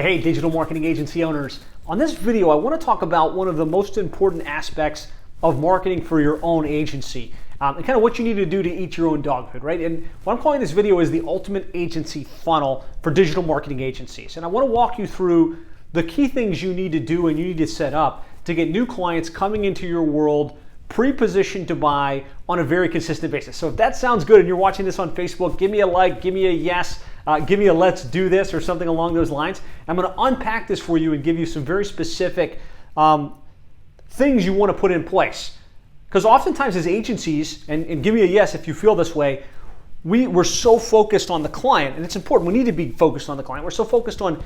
Hey, digital marketing agency owners. On this video, I want to talk about one of the most important aspects of marketing for your own agency and kind of what you need to do to eat your own dog food, right? And what I'm calling this video is the ultimate agency funnel for digital marketing agencies. And I want to walk you through the key things you need to do and you need to set up to get new clients coming into your world pre-positioned to buy on a very consistent basis. So if that sounds good and you're watching this on Facebook, give me a like, give me a yes, give me a let's do this or something along those lines. I'm going to unpack this for you and give you some very specific things you want to put in place. Because oftentimes as agencies, and give me a yes if you feel this way, we're so focused on the client, and it's important, we need to be focused on the client. We're so focused on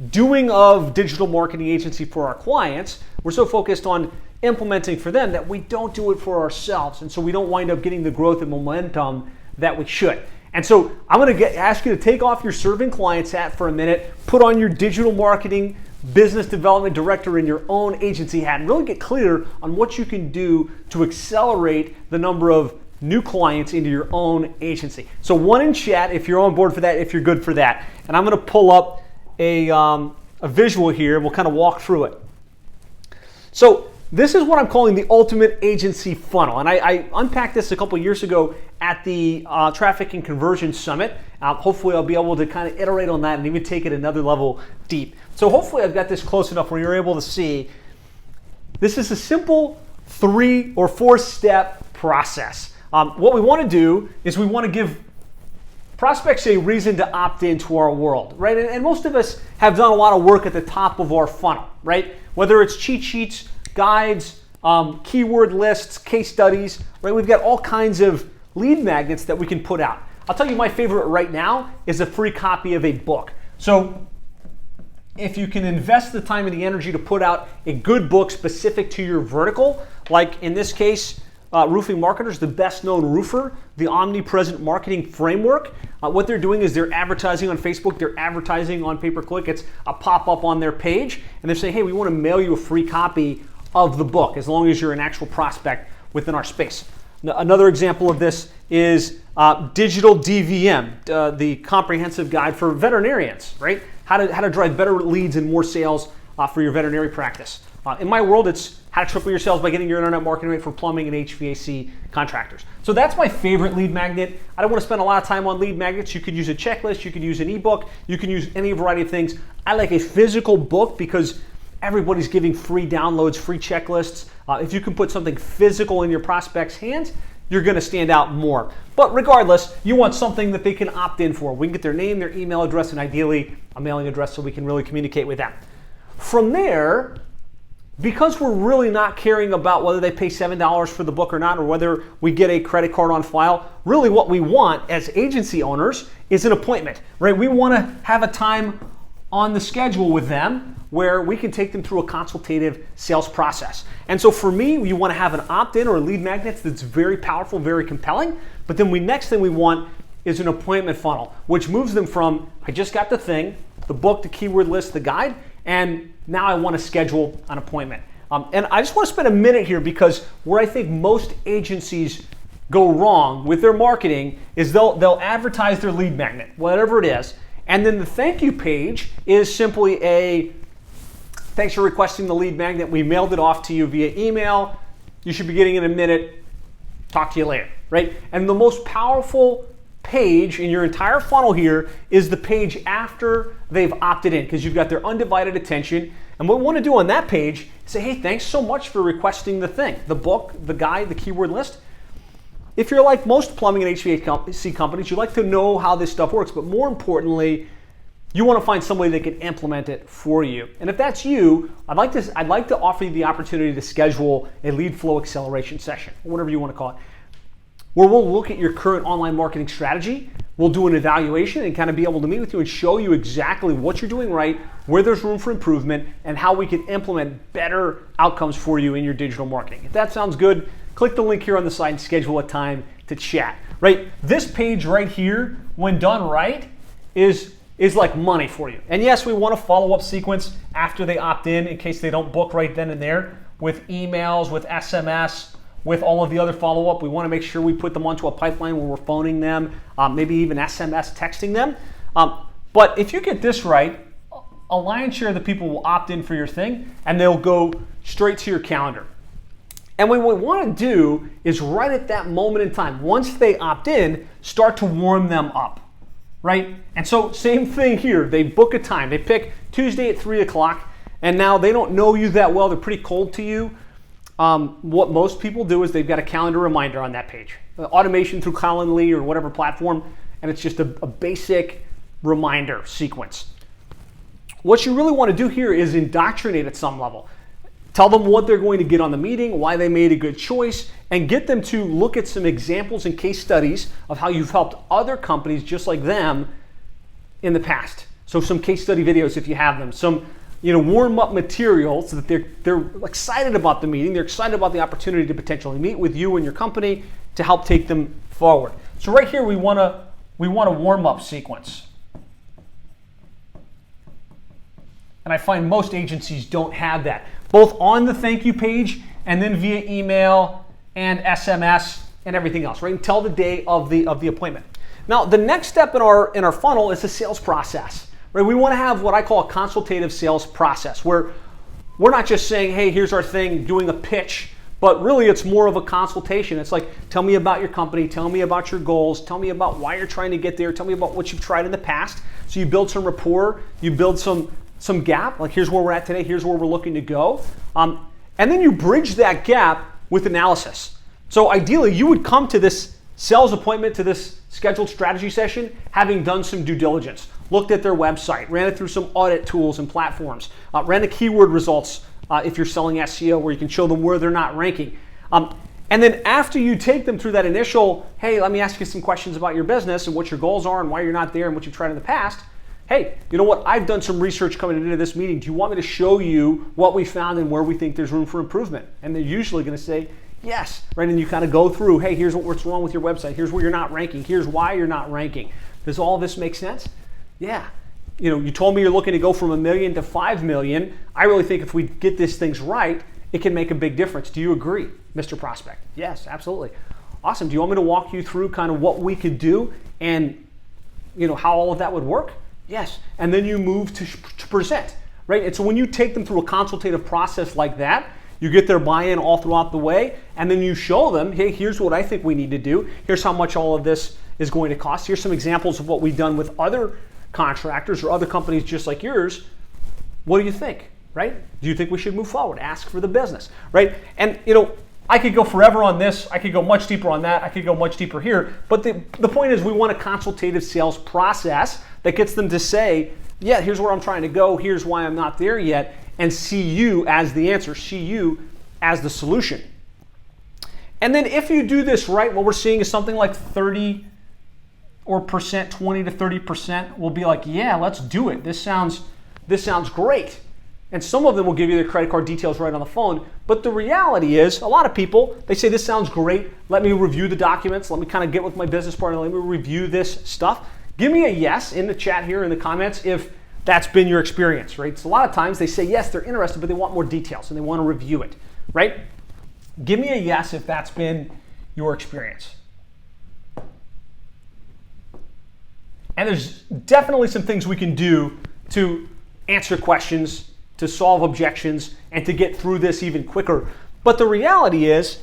doing of digital marketing agency for our clients, we're so focused on implementing for them that we don't do it for ourselves, and so we don't wind up getting the growth and momentum that we should. And so I'm going to ask you to take off your serving clients hat for a minute, put on your digital marketing business development director in your own agency hat, and really get clear on what you can do to accelerate the number of new clients into your own agency. So one in chat if you're on board for that, if you're good for that. And I'm going to pull up a visual here and we'll kind of walk through it. So this is what I'm calling the ultimate agency funnel. And I unpacked this a couple years ago at the Traffic and Conversion Summit. Hopefully I'll be able to kind of iterate on that and even take it another level deep. So hopefully I've got this close enough where you're able to see. This is a simple 3 or 4 step process. What we want to do is we want to give prospects a reason to opt into our world, right? And most of us have done a lot of work at the top of our funnel, right? Whether it's cheat sheets, guides, keyword lists, case studies, right? We've got all kinds of lead magnets that we can put out. I'll tell you my favorite right now is a free copy of a book. So if you can invest the time and the energy to put out a good book specific to your vertical, like in this case, Roofing Marketers, the best known roofer, the omnipresent marketing framework. What they're doing is they're advertising on Facebook, they're advertising on pay-per-click. It's a pop-up on their page, and they're saying, hey, we want to mail you a free copy of the book as long as you're an actual prospect within our space. Now, another example of this is Digital DVM, the comprehensive guide for veterinarians, right? How to drive better leads and more sales for your veterinary practice. In my world, it's how to triple your sales by getting your internet marketing rate for plumbing and HVAC contractors. So that's my favorite lead magnet. I don't want to spend a lot of time on lead magnets. You could use a checklist, you could use an ebook, you can use any variety of things. I like a physical book because everybody's giving free downloads, free checklists. If you can put something physical in your prospect's hands, you're going to stand out more. But regardless, you want something that they can opt in for. We can get their name, their email address, and ideally a mailing address so we can really communicate with them. From there, because we're really not caring about whether they pay $7 for the book or not, or whether we get a credit card on file, really what we want as agency owners is an appointment, right? We want to have a time on the schedule with them where we can take them through a consultative sales process. And so for me, you want to have an opt-in or a lead magnet that's very powerful, very compelling, but then next thing we want is an appointment funnel, which moves them from, I just got the thing, the book, the keyword list, the guide, and now I want to schedule an appointment. And I just want to spend a minute here because where I think most agencies go wrong with their marketing is they'll advertise their lead magnet, whatever it is, and then the thank you page is simply a thanks for requesting the lead magnet. We mailed it off to you via email. You should be getting it in a minute. Talk to you later, right? And the most powerful page in your entire funnel here is the page after they've opted in, because you've got their undivided attention. And what we want to do on that page is say, hey, thanks so much for requesting the thing, the book, the guide, the keyword list. If you're like most plumbing and HVAC companies, you like to know how this stuff works, but more importantly, you want to find somebody that can implement it for you. And if that's you, I'd like to offer you the opportunity to schedule a lead flow acceleration session, or whatever you want to call it, where we'll look at your current online marketing strategy. We'll do an evaluation and kind of be able to meet with you and show you exactly what you're doing right, where there's room for improvement, and how we can implement better outcomes for you in your digital marketing. If that sounds good, click the link here on the side and schedule a time to chat. Right? This page right here, when done right, is like money for you. And yes, we want a follow-up sequence after they opt in case they don't book right then and there, with emails, with SMS, with all of the other follow-up. We want to make sure we put them onto a pipeline where we're phoning them, maybe even SMS texting them. But if you get this right, a lion's share of the people will opt in for your thing, and they'll go straight to your calendar. And what we want to do is right at that moment in time, once they opt in, start to warm them up, right? And so same thing here. They book a time. They pick Tuesday at 3 o'clock, and now they don't know you that well. They're pretty cold to you. What most people do is they've got a calendar reminder on that page. Automation through Calendly or whatever platform, and it's just a basic reminder sequence. What you really want to do here is indoctrinate at some level. Tell them what they're going to get on the meeting, why they made a good choice, and get them to look at some examples and case studies of how you've helped other companies just like them in the past. So some case study videos if you have them, some warm-up material so that they're excited about the meeting, they're excited about the opportunity to potentially meet with you and your company to help take them forward. So right here we want a warm-up sequence. And I find most agencies don't have that, both on the thank you page and then via email and SMS and everything else, right? Until the day of the appointment. Now, the next step in our funnel is the sales process, right? We want to have what I call a consultative sales process, where we're not just saying, hey, here's our thing, doing a pitch, but really it's more of a consultation. It's like, tell me about your company, tell me about your goals, tell me about why you're trying to get there, tell me about what you've tried in the past. So you build some rapport, you build some gap, like here's where we're at today, here's where we're looking to go. And then you bridge that gap with analysis. So ideally, you would come to this sales appointment, to this scheduled strategy session, having done some due diligence, looked at their website, ran it through some audit tools and platforms, ran the keyword results if you're selling SEO, where you can show them where they're not ranking. And then after you take them through that initial, hey, let me ask you some questions about your business and what your goals are and why you're not there and what you've tried in the past. Hey, you know what? I've done some research coming into this meeting. Do you want me to show you what we found and where we think there's room for improvement? And they're usually going to say yes, right? And you kind of go through, hey, here's what's wrong with your website. Here's where you're not ranking. Here's why you're not ranking. Does all this make sense? Yeah. You told me you're looking to go from 1 million to 5 million. I really think if we get these things right, it can make a big difference. Do you agree, Mr. Prospect? Yes, absolutely. Awesome. Do you want me to walk you through kind of what we could do and how all of that would work? Yes. And then you move to present, right? And so when you take them through a consultative process like that, you get their buy-in all throughout the way, and then you show them, hey, here's what I think we need to do. Here's how much all of this is going to cost. Here's some examples of what we've done with other contractors or other companies just like yours. What do you think, right? Do you think we should move forward? Ask for the business, right? And, I could go forever on this. I could go much deeper on that. I could go much deeper here. But the point is, we want a consultative sales process that gets them to say, yeah, here's where I'm trying to go. Here's why I'm not there yet. And see you as the answer. See you as the solution. And then if you do this right, what we're seeing is something like 30 percent, 20 to 30% will be like, yeah, let's do it. This sounds great. And some of them will give you their credit card details right on the phone. But the reality is, a lot of people, they say, this sounds great. Let me review the documents. Let me kind of get with my business partner. Let me review this stuff. Give me a yes in the chat here in the comments if that's been your experience, right? So a lot of times they say, yes, they're interested, but they want more details and they want to review it, right? Give me a yes if that's been your experience. And there's definitely some things we can do to answer questions, to solve objections, and to get through this even quicker. But the reality is,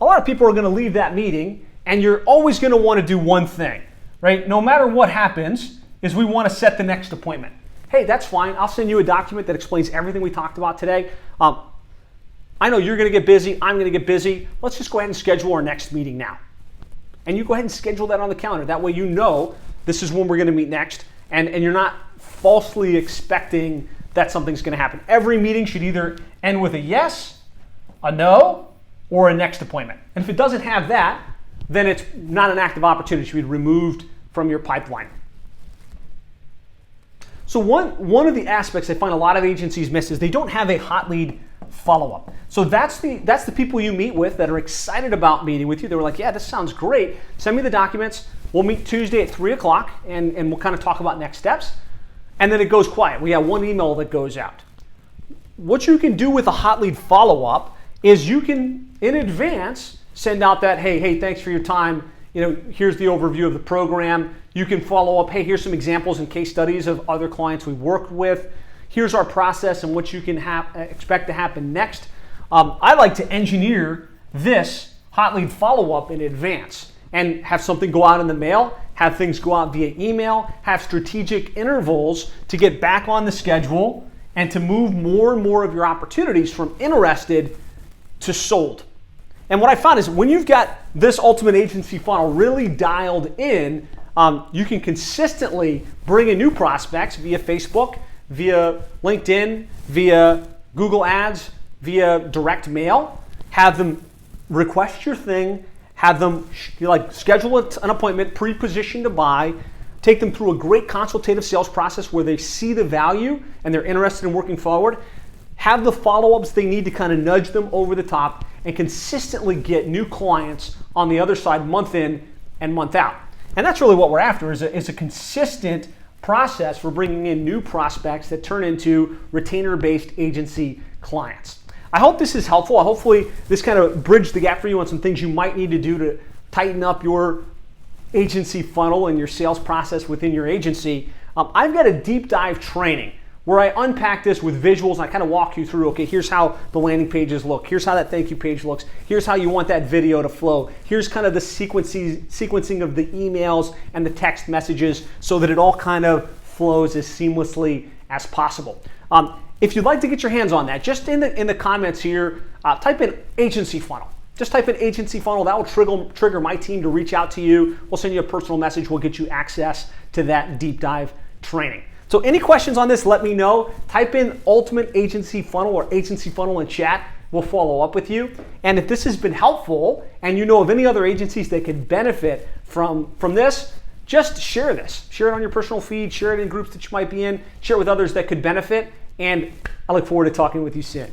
a lot of people are going to leave that meeting, and you're always going to want to do one thing, right? No matter what happens, is we want to set the next appointment. Hey, that's fine. I'll send you a document that explains everything we talked about today. I know you're going to get busy. I'm going to get busy. Let's just go ahead and schedule our next meeting now. And you go ahead and schedule that on the calendar. That way you know this is when we're going to meet next, and you're not falsely expecting that something's going to happen. Every meeting should either end with a yes, a no, or a next appointment. And if it doesn't have that, then it's not an active opportunity. It should be removed from your pipeline. So one of the aspects I find a lot of agencies miss is they don't have a hot lead follow-up. So that's the people you meet with that are excited about meeting with you. They were like, yeah, this sounds great. Send me the documents. We'll meet Tuesday at 3 o'clock, and we'll kind of talk about next steps. And then it goes quiet. We have one email that goes out. What you can do with a hot lead follow-up is you can, in advance, send out that, hey, thanks for your time. Here's the overview of the program. You can follow up, hey, here's some examples and case studies of other clients we worked with. here's our process and what you can expect to happen next. I like to engineer this hot lead follow-up in advance and have something go out in the mail, have things go out via email, have strategic intervals to get back on the schedule and to move more and more of your opportunities from interested to sold. And what I found is when you've got this ultimate agency funnel really dialed in, you can consistently bring in new prospects via Facebook, via LinkedIn, via Google Ads, via direct mail, have them request your thing, have them schedule an appointment, pre-position to buy, take them through a great consultative sales process where they see the value and they're interested in working forward, have the follow-ups they need to kind of nudge them over the top, and consistently get new clients on the other side month in and month out. And that's really what we're after, is a consistent process for bringing in new prospects that turn into retainer-based agency clients. I hope this is helpful. Hopefully this kind of bridged the gap for you on some things you might need to do to tighten up your agency funnel and your sales process within your agency. I've got a deep dive training where I unpack this with visuals and I kind of walk you through, okay, here's how the landing pages look. Here's how that thank you page looks. Here's how you want that video to flow. Here's kind of the sequencing of the emails and the text messages so that it all kind of flows as seamlessly as possible. If you'd like to get your hands on that, just in the comments here, type in agency funnel. Just type in agency funnel. That will trigger my team to reach out to you. We'll send you a personal message. We'll get you access to that deep dive training. So any questions on this, let me know. Type in ultimate agency funnel or agency funnel in chat. We'll follow up with you. And if this has been helpful and you know of any other agencies that could benefit from this, just share this. Share it on your personal feed, share it in groups that you might be in, share it with others that could benefit. And I look forward to talking with you soon.